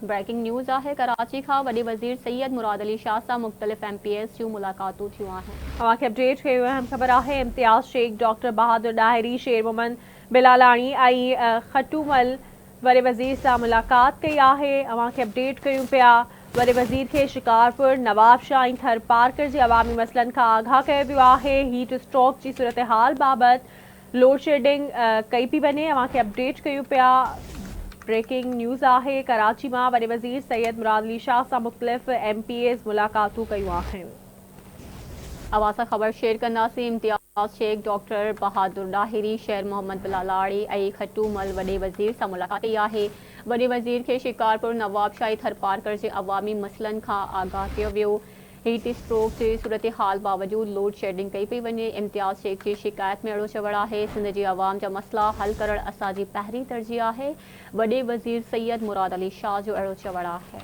Breaking news आहे कराची खां वॾे वज़ीर सैयद मुराद अली शाह सां मुख़्तलिफ़ MPS जूं मुलाक़ातूं थियूं आहिनि। तव्हांखे अपडेट कयूं अहम ख़बर आहे इम्तियाज़ शेख डॉक्टर बहादुर डाहिरी शेर मोहम्मद बिलालाणी ऐं खटूमल वॾे वज़ीर सां मुलाक़ात कई आहे। तव्हांखे अपडेट कयूं पिया वॾे वज़ीर खे शिकारपुर नवाब शाह ऐं थर पार्कर जे अवामी मसइलनि खां आगाह कयो वियो आहे। हीट स्ट्रोक जी सूरत हाल बाबति लोड शेडिंग कई पई वञे। तव्हांखे अपडेट कयूं पिया ब्रेकिंग न्यूज़ आहे कराची मां वॾे वज़ीर सैयद मुराद अली शाह सां मुख़्तलिफ़ MPS मुलाक़ातूं कयूं आहिनि। अवां सां ख़बर शेयर कंदासीं। इम्तियाज़ शेख डॉक्टर बहादुर डाहिरी शेर मोहम्मद बिलालाड़ी ऐं खटूमल वॾे वज़ीर सां मुलाक़ात कई आहे। वॾे वज़ीर खे शिकारपुर नवाब शाह थर पार्कर जे अवामी मसइलनि खां आगाह कयो वियो। हीट स्ट्रोक जी सूरत हाल बावजूद लोड शेडिंग कई पई वञे। इम्तियाज़ शेख जी शिकायत में अहिड़ो चवणु आहे सिंध जी अवाम जा मसइला हल करणु असांजी पहिरीं तरजीह आहे। वॾे वज़ीर सैयद मुराद अली शाह जो अहिड़ो चवणु आहे।